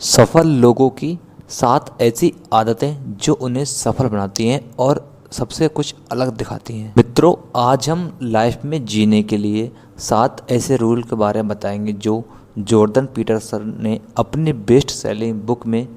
सफल लोगों की 7 ऐसी आदतें जो उन्हें सफल बनाती हैं और सबसे कुछ अलग दिखाती हैं। मित्रों, आज हम लाइफ में जीने के लिए 7 ऐसे रूल के बारे में बताएंगे जो जॉर्डन पीटरसन ने अपनी बेस्ट सेलिंग बुक में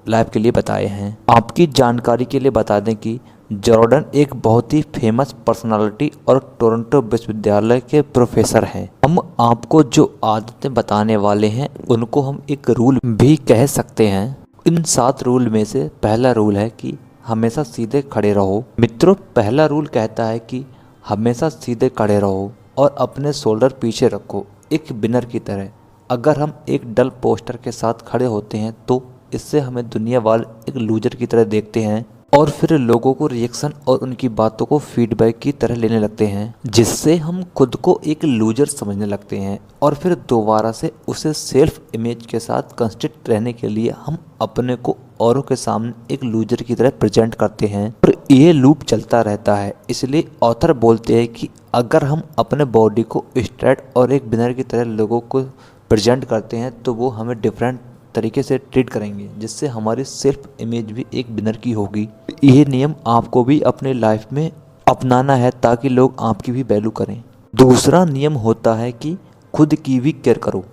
लाइफ के लिए बताए हैं। आपकी जानकारी के लिए बता दें कि जॉर्डन एक बहुत ही फेमस पर्सनालिटी और टोरंटो विश्वविद्यालय के प्रोफेसर हैं। हम आपको जो आदतें बताने वाले हैं उनको हम एक रूल भी कह सकते हैं। इन 7 रूल में से पहला रूल है कि हमेशा सीधे खड़े रहो। मित्रों, पहला रूल कहता है कि हमेशा सीधे खड़े रहो और अपने शोल्डर पीछे रखो, एक विनर की तरह। अगर हम एक डल पोस्टर के साथ खड़े होते हैं तो इससे हमें दुनिया वाले एक लूजर की तरह देखते हैं और फिर लोगों को रिएक्शन और उनकी बातों को फीडबैक की तरह लेने लगते हैं, जिससे हम खुद को एक लूजर समझने लगते हैं और फिर दोबारा से उसे सेल्फ इमेज के साथ कंसिस्टेंट रहने के लिए हम अपने को औरों के सामने एक लूजर की तरह प्रेजेंट करते हैं और ये लूप चलता रहता है। इसलिए ऑथर बोलते हैं कि अगर हम अपने बॉडी को स्ट्रेट और एक विनर की तरह लोगों को प्रेजेंट करते हैं तो वो हमें डिफरेंट तरीके से ट्रीट करेंगे, जिससे हमारी सेल्फ इमेज भी एक विनर की होगी। ये नियम आपको भी अपने लाइफ में अपनाना है ताकि लोग आपकी भी वैल्यू करें। दूसरा नियम होता है कि खुद की भी केयर करो।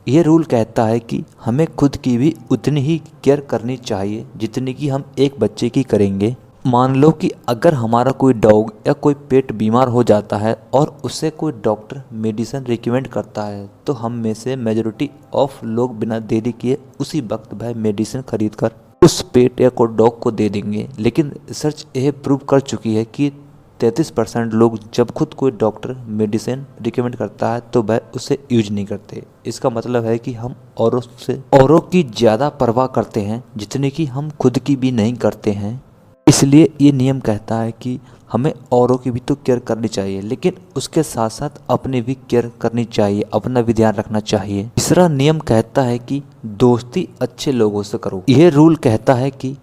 ये रूल कहता है कि हमें खुद की भी उतनी ही केयर करनी चाहिए जितनी कि हम एक बच्चे की करेंगे। मान लो कि अगर हमारा कोई डॉग या कोई पेट बीमार हो जाता है और उसे कोई डॉक्टर मेडिसिन रिकमेंड करता है तो हम में से मेजॉरिटी ऑफ लोग बिना देरी किए उसी वक्त वह मेडिसिन खरीद कर उस पेट या को डॉग को दे देंगे। लेकिन रिसर्च यह प्रूव कर चुकी है कि 33% लोग जब खुद कोई डॉक्टर मेडिसिन रिकमेंड करता है तो वह उसे यूज नहीं करते। इसका मतलब है कि हम औरों की ज़्यादा परवाह करते हैं जितनी कि हम खुद की भी नहीं करते हैं। इसलिए ये नियम कहता है कि हमें औरों की भी तो केयर करनी चाहिए, लेकिन उसके साथ साथ अपनी भी केयर करनी चाहिए, अपना भी ध्यान रखना चाहिए। तीसरा नियम कहता है कि दोस्ती अच्छे लोगों से करो। यह रूल कहता है कि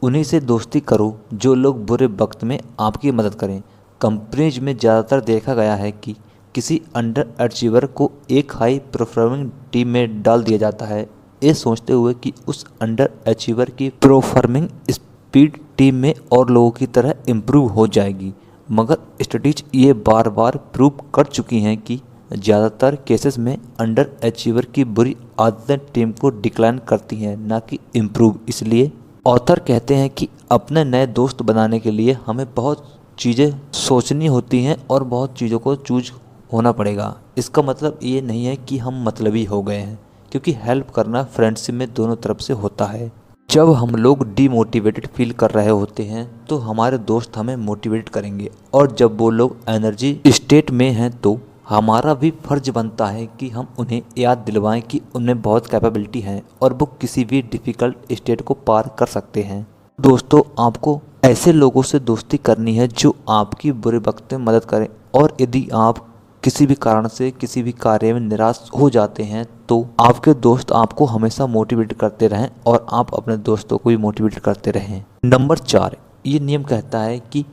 उन्हीं से दोस्ती करो जो लोग बुरे वक्त में आपकी मदद करें। कंपनीज में ज़्यादातर देखा गया है कि किसी अंडर अचीवर को एक हाई परफॉर्मिंग टीम में डाल दिया जाता है, ये सोचते हुए कि उस अंडर अचीवर की परफॉर्मिंग स्पीड टीम में और लोगों की तरह इम्प्रूव हो जाएगी। मगर स्टडीज ये बार बार प्रूव कर चुकी हैं कि ज़्यादातर केसेस में अंडर अचीवर की बुरी आदतें टीम को डिक्लाइन करती हैं, ना कि इम्प्रूव। इसलिए ऑथर कहते हैं कि अपने नए दोस्त बनाने के लिए हमें बहुत चीज़ें सोचनी होती हैं और बहुत चीज़ों को चूज होना पड़ेगा। इसका मतलब ये नहीं है कि हम मतलबी हो गए हैं, क्योंकि हेल्प करना फ्रेंडशिप में दोनों तरफ से होता है। जब हम लोग डीमोटिवेटेड फील कर रहे होते हैं तो हमारे दोस्त हमें मोटिवेट करेंगे, और जब वो लोग एनर्जी स्टेट में हैं तो हमारा भी फर्ज बनता है कि हम उन्हें याद दिलवाएं कि उनमें बहुत कैपेबिलिटी है और वो किसी भी डिफ़िकल्ट स्टेट को पार कर सकते हैं। दोस्तों, आपको ऐसे लोगों से दोस्ती करनी है जो आपकी बुरे वक्त में मदद करें, और यदि आप किसी भी कारण से किसी भी कार्य में निराश हो जाते हैं तो आपके दोस्त आपको हमेशा मोटिवेट करते रहें और आप अपने दोस्तों को भी मोटिवेट करते रहें। नंबर 4, ये नियम कहता है कि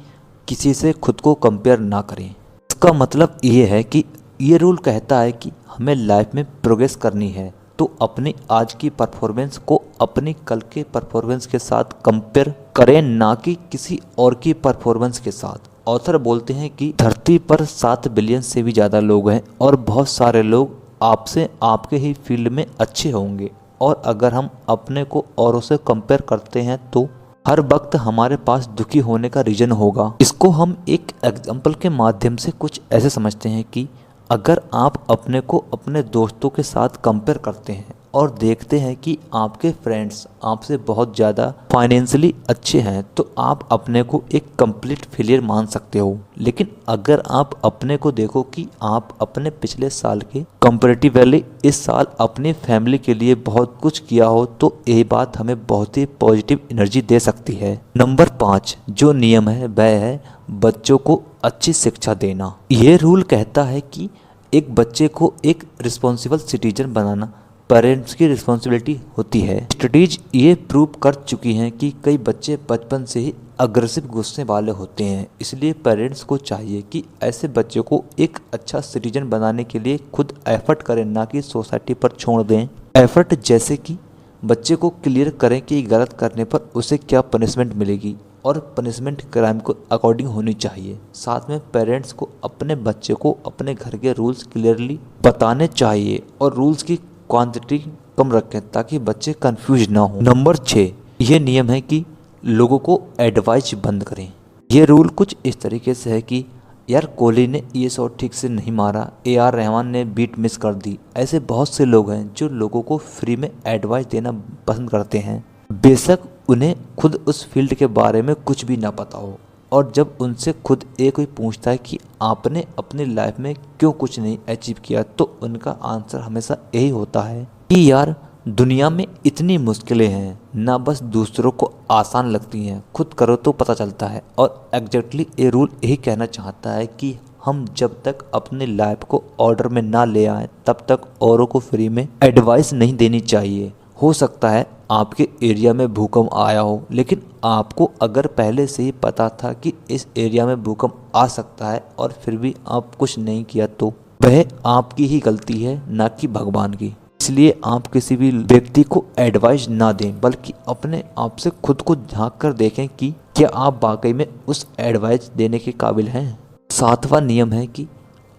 किसी से खुद को कंपेयर ना करें। इसका मतलब ये है कि ये रूल कहता है कि हमें लाइफ में प्रोग्रेस करनी है तो अपनी आज की परफॉर्मेंस को अपनी कल के परफॉर्मेंस के साथ कंपेयर करें, ना कि किसी और की परफॉर्मेंस के साथ। ऑथर बोलते हैं कि धरती पर 7 बिलियन से भी ज़्यादा लोग हैं और बहुत सारे लोग आपसे आपके ही फील्ड में अच्छे होंगे, और अगर हम अपने को औरों से कंपेयर करते हैं तो हर वक्त हमारे पास दुखी होने का रीज़न होगा। इसको हम एक एग्जाम्पल के माध्यम से कुछ ऐसे समझते हैं कि अगर आप अपने को अपने दोस्तों के साथ कंपेयर करते हैं और देखते हैं कि आपके फ्रेंड्स आपसे बहुत ज़्यादा फाइनेंशियली अच्छे हैं तो आप अपने को एक कंप्लीट फेलियर मान सकते हो। लेकिन अगर आप अपने को देखो कि आप अपने पिछले साल के कंपैरेटिवली इस साल अपनी फैमिली के लिए बहुत कुछ किया हो तो ये बात हमें बहुत ही पॉजिटिव एनर्जी दे सकती है। नंबर 5 जो नियम है वह है बच्चों को अच्छी शिक्षा देना। यह रूल कहता है कि एक बच्चे को एक रिस्पॉन्सिबल सिटीजन बनाना पेरेंट्स की रिस्पॉन्सिबिलिटी होती है। स्टडीज ये प्रूव कर चुकी हैं कि कई बच्चे बचपन से ही अग्रेसिव गुस्से वाले होते हैं, इसलिए पेरेंट्स को चाहिए कि ऐसे बच्चे को एक अच्छा सिटीजन बनाने के लिए खुद एफर्ट करें, ना कि सोसाइटी पर छोड़ दें। एफर्ट जैसे कि बच्चे को क्लियर करें कि गलत करने पर उसे क्या पनिशमेंट मिलेगी और पनिशमेंट क्राइम को अकॉर्डिंग होनी चाहिए। साथ में पेरेंट्स को अपने बच्चे को अपने घर के रूल्स क्लियरली बताने चाहिए और रूल्स की क्वांटिटी कम रखें ताकि बच्चे कंफ्यूज ना हो। नंबर 6, ये नियम है कि लोगों को एडवाइस बंद करें। ये रूल कुछ इस तरीके से है कि यार कोहली ने ये शॉट ठीक से नहीं मारा, AR रहमान ने बीट मिस कर दी। ऐसे बहुत से लोग हैं जो लोगों को फ्री में एडवाइस देना पसंद करते हैं, बेशक उन्हें खुद उस फील्ड के बारे में कुछ भी ना पता हो। और जब उनसे खुद कोई पूछता है कि आपने अपनी लाइफ में क्यों कुछ नहीं अचीव किया, तो उनका आंसर हमेशा यही होता है कि यार दुनिया में इतनी मुश्किलें हैं, ना बस दूसरों को आसान लगती हैं, खुद करो तो पता चलता है। और एग्जैक्टली ये रूल यही कहना चाहता है कि हम जब तक अपनी लाइफ को ऑर्डर में ना ले आए तब तक औरों को फ्री में एडवाइस नहीं देनी चाहिए। हो सकता है आपके एरिया में भूकंप आया हो, लेकिन आपको अगर पहले से ही पता था कि इस एरिया में भूकंप आ सकता है और फिर भी आप कुछ नहीं किया, तो वह आपकी ही गलती है, ना कि भगवान की। इसलिए आप किसी भी व्यक्ति को एडवाइस ना दें, बल्कि अपने आप से खुद को झांक कर देखें कि क्या आप वाकई में उस एडवाइस देने के काबिल हैं। 7वां नियम है कि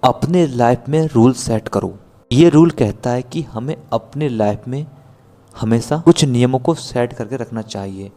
अपने लाइफ में रूल सेट करो। ये रूल कहता है कि हमें अपने लाइफ में हमेशा कुछ नियमों को सेट करके रखना चाहिए।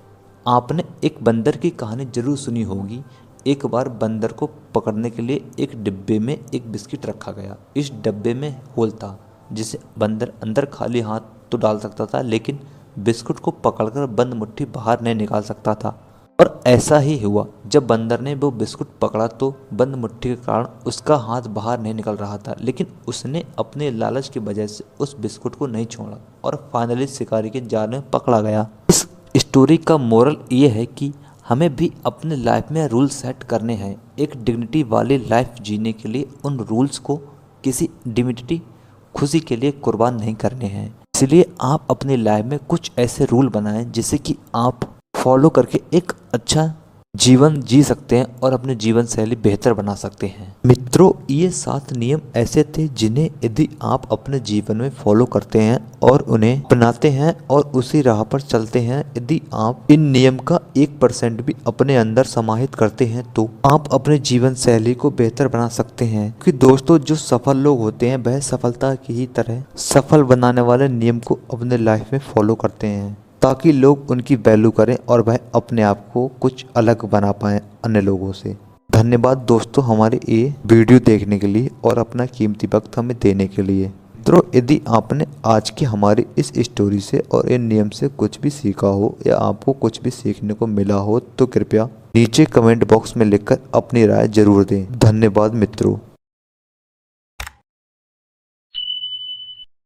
आपने एक बंदर की कहानी जरूर सुनी होगी। एक बार बंदर को पकड़ने के लिए एक डिब्बे में एक बिस्किट रखा गया। इस डब्बे में होल था जिसे बंदर अंदर खाली हाथ तो डाल सकता था, लेकिन बिस्कुट को पकड़कर बंद मुट्ठी बाहर नहीं निकाल सकता था। और ऐसा ही हुआ, जब बंदर ने वो बिस्कुट पकड़ा तो बंद मुट्ठी के कारण उसका हाथ बाहर नहीं निकल रहा था, लेकिन उसने अपने लालच की वजह से उस बिस्कुट को नहीं छोड़ा और फाइनली शिकारी के जाल में पकड़ा गया। इस स्टोरी का मोरल ये है कि हमें भी अपने लाइफ में रूल सेट करने हैं। एक डिग्निटी वाली लाइफ जीने के लिए उन रूल्स को किसी डिग्निटी खुशी के लिए कुर्बान नहीं करने हैं। इसलिए आप अपनी लाइफ में कुछ ऐसे रूल बनाएं जिससे कि आप फॉलो करके एक अच्छा जीवन जी सकते हैं और अपने जीवन शैली बेहतर बना सकते हैं। मित्रों, ये 7 नियम ऐसे थे जिन्हें यदि आप अपने जीवन में फॉलो करते हैं और उन्हें अपनाते हैं और उसी राह पर चलते हैं, यदि आप इन नियम का 1% भी अपने अंदर समाहित करते हैं तो आप अपने जीवन शैली को बेहतर बना सकते हैं। क्योंकि दोस्तों, जो सफल लोग होते हैं वह सफलता की ही तरह सफल बनाने वाले नियम को अपने लाइफ में फॉलो करते हैं ताकि लोग उनकी वैल्यू करें और वह अपने आप को कुछ अलग बना पाएं अन्य लोगों से। धन्यवाद दोस्तों हमारे ये वीडियो देखने के लिए और अपना कीमती वक्त हमें देने के लिए। मित्रों, यदि आपने आज की हमारी इस स्टोरी से और इन नियम से कुछ भी सीखा हो या आपको कुछ भी सीखने को मिला हो तो कृपया नीचे कमेंट बॉक्स में लिखकर अपनी राय जरूर दें। धन्यवाद मित्रों।